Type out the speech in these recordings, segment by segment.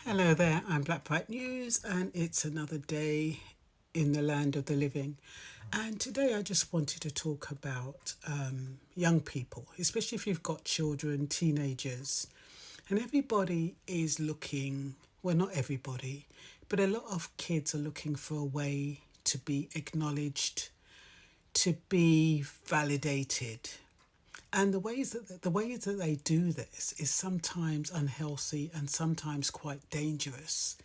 Hello there, I'm Black Bright News, and it's another day in the land of the living. And today I just wanted to talk about young people, especially if you've got children, teenagers. And everybody is looking, well, not everybody, but a lot of kids are looking for a way to be acknowledged, to be validated. And the ways that they do this is sometimes unhealthy and sometimes quite dangerous.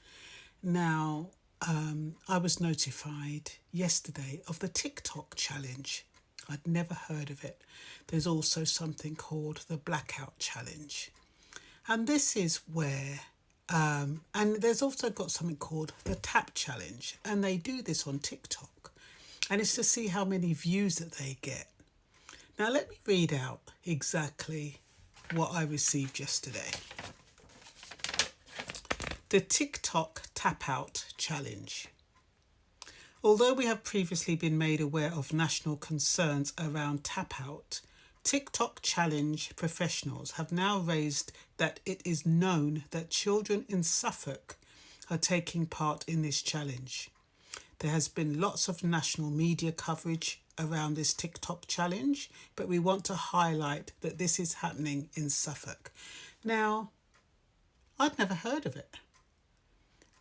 Now, I was notified yesterday of the TikTok challenge. I'd never heard of it. There's also something called the Blackout Challenge. And this is where, and there's also got something called the Tap Challenge. And they do this on TikTok. And it's to see how many views that they get. Now, let me read out exactly what I received yesterday. The TikTok Tap Out Challenge. Although we have previously been made aware of national concerns around tap out, TikTok challenge professionals have now raised that it is known that children in Suffolk are taking part in this challenge. There has been lots of national media coverage around this TikTok challenge, but we want to highlight that this is happening in Suffolk. Now, I'd never heard of it.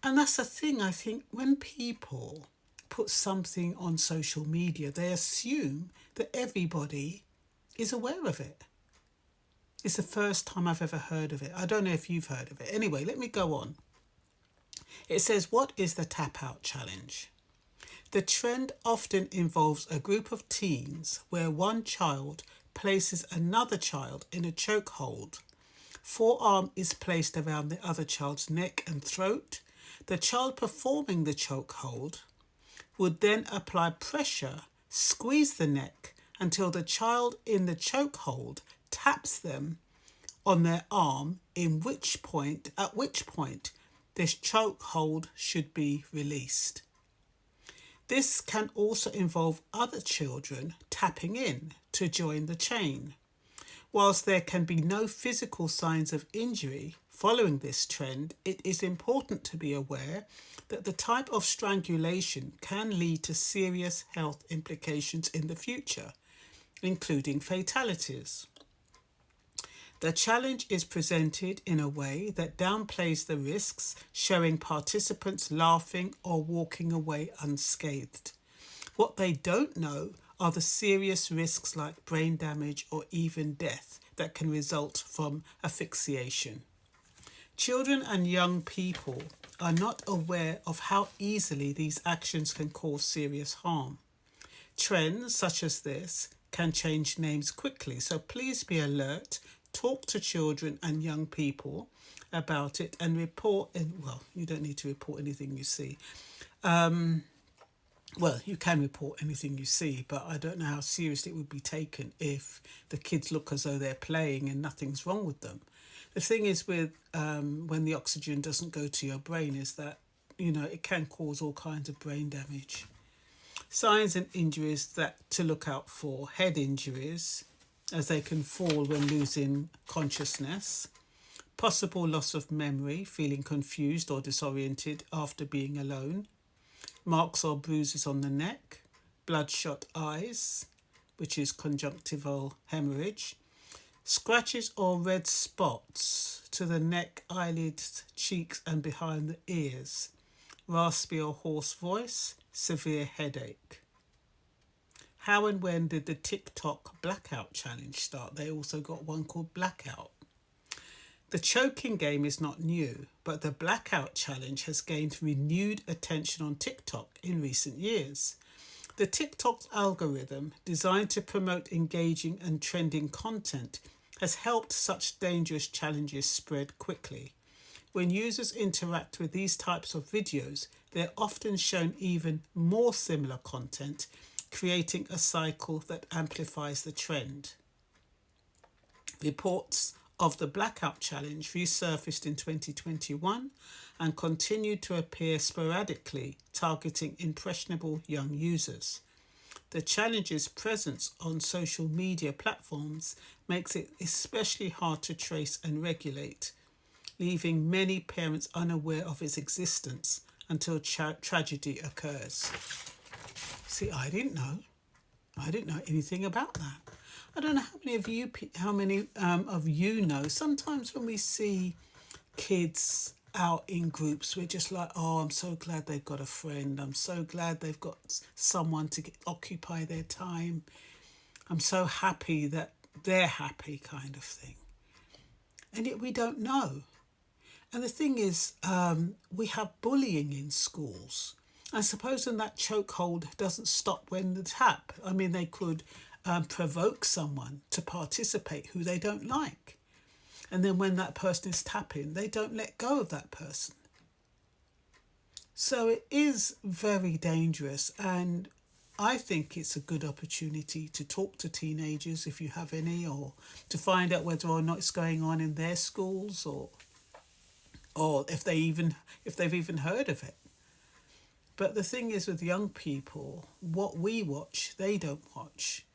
And that's the thing, I think, when people put something on social media, they assume that everybody is aware of it. It's the first time I've ever heard of it. I don't know if you've heard of it. Anyway, let me go on. It says, what is the Tap Out Challenge? The trend often involves a group of teens where one child places another child in a chokehold. Forearm is placed around the other child's neck and throat. The child performing the chokehold would then apply pressure, squeeze the neck until the child in the chokehold taps them on their arm, at which point this chokehold should be released. This can also involve other children tapping in to join the chain. Whilst there can be no physical signs of injury following this trend, it is important to be aware that the type of strangulation can lead to serious health implications in the future, including fatalities. The challenge is presented in a way that downplays the risks, showing participants laughing or walking away unscathed. What they don't know are the serious risks like brain damage or even death that can result from asphyxiation. Children and young people are not aware of how easily these actions can cause serious harm. Trends such as this can change names quickly, so please be alert, talk to children and young people about it and report. Well, you don't need to report anything you see. Well, you can report anything you see, but I don't know how seriously it would be taken if the kids look as though they're playing and nothing's wrong with them. The thing is with when the oxygen doesn't go to your brain is that, it can cause all kinds of brain damage. Signs and injuries that to look out for: head injuries, as they can fall when losing consciousness, possible loss of memory, feeling confused or disoriented after being alone, marks or bruises on the neck, bloodshot eyes, which is conjunctival hemorrhage, scratches or red spots to the neck, eyelids, cheeks, and behind the ears, raspy or hoarse voice, severe headache. How and when did the TikTok Blackout Challenge start? They also got one called Blackout. The choking game is not new, but the Blackout Challenge has gained renewed attention on TikTok in recent years. The TikTok algorithm, designed to promote engaging and trending content, has helped such dangerous challenges spread quickly. When users interact with these types of videos, they're often shown even more similar content, creating a cycle that amplifies the trend. Reports of the Blackout Challenge resurfaced in 2021 and continued to appear sporadically, targeting impressionable young users. The challenge's presence on social media platforms makes it especially hard to trace and regulate. leaving many parents unaware of its existence until tragedy occurs. See, I didn't know. I didn't know anything about that. I don't know how many of you know. Sometimes when we see kids out in groups, we're just like, oh, I'm so glad they've got a friend. I'm so glad they've got someone to occupy their time. I'm so happy that they're happy, kind of thing. And yet we don't know. And the thing is, we have bullying in schools. I suppose that chokehold doesn't stop when the tap. I mean, they could provoke someone to participate who they don't like. And then when that person is tapping, they don't let go of that person. So it is very dangerous. And I think it's a good opportunity to talk to teenagers, if you have any, or to find out whether or not it's going on in their schools, or if they've even heard of it. But the thing is, with young people, what we watch, they don't watch.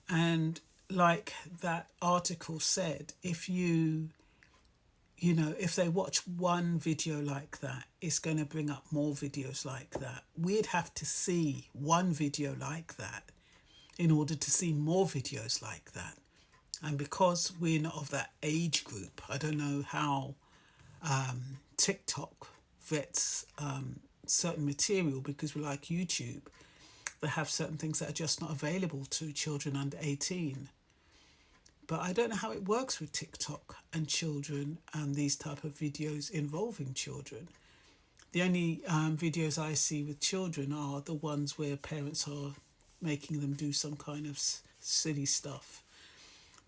And like that article said, if if they watch one video like that, it's going to bring up more videos like that. We'd have to see one video like that in order to see more videos like that. And because we're not of that age group, I don't know how TikTok vets certain material, because we like YouTube, they have certain things that are just not available to children under 18. But I don't know how it works with TikTok and children and these type of videos involving children. The only videos I see with children are the ones where parents are making them do some kind of silly stuff.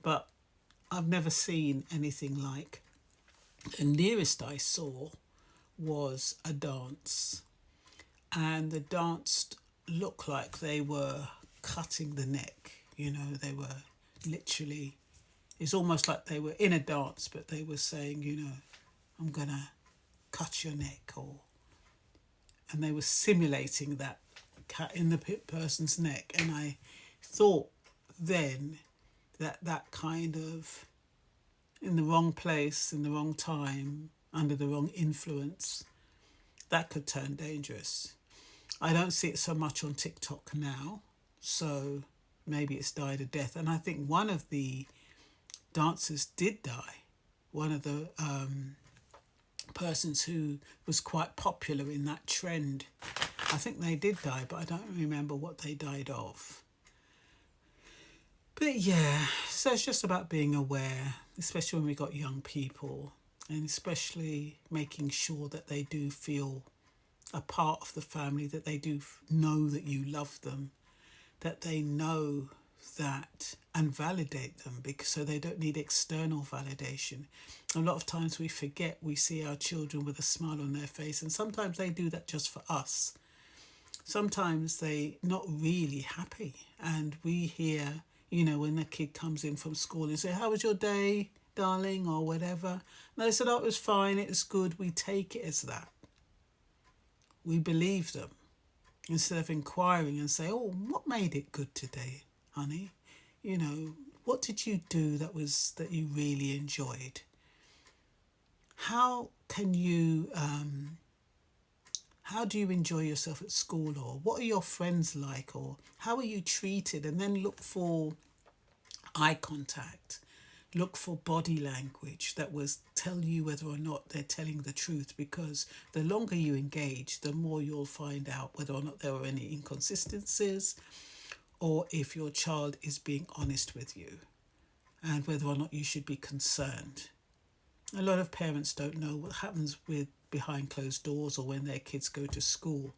But I've never seen anything like. The nearest I saw was a dance. And the dance looked like they were cutting the neck. They were literally, it's almost like they were in a dance, but they were saying, I'm going to cut your neck, and they were simulating that cut in the person's neck. And I thought then that kind of, in the wrong place, in the wrong time, under the wrong influence, that could turn dangerous. I don't see it so much on TikTok now, so maybe it's died a death. And I think one of the dancers did die. One of the persons who was quite popular in that trend, I think they did die, but I don't remember what they died of. But yeah, so it's just about being aware, especially when we got young people, and especially making sure that they do feel a part of the family, that they do know that you love them, that they know that, and validate them, because so they don't need external validation. A lot of times we forget, we see our children with a smile on their face, and sometimes they do that just for us. Sometimes they not really happy, and we hear, when the kid comes in from school and say, how was your day, darling, or whatever, and they said, oh, it was fine, it was good. We take it as that. We believe them instead of inquiring and say, oh, what made it good today, honey? What did you do that you really enjoyed? How can you, how do you enjoy yourself at school? Or what are your friends like? Or how are you treated? And then look for eye contact. Look for body language that will tell you whether or not they're telling the truth, because the longer you engage, the more you'll find out whether or not there are any inconsistencies, or if your child is being honest with you, and whether or not you should be concerned. A lot of parents don't know what happens with behind closed doors, or when their kids go to school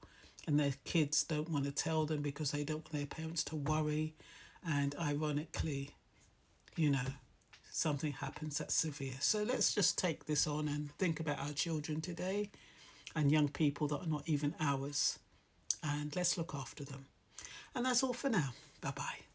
and their kids don't want to tell them because they don't want their parents to worry, and ironically, something happens that's severe. So let's just take this on and think about our children today and young people that are not even ours, and let's look after them. And that's all for now. Bye-bye.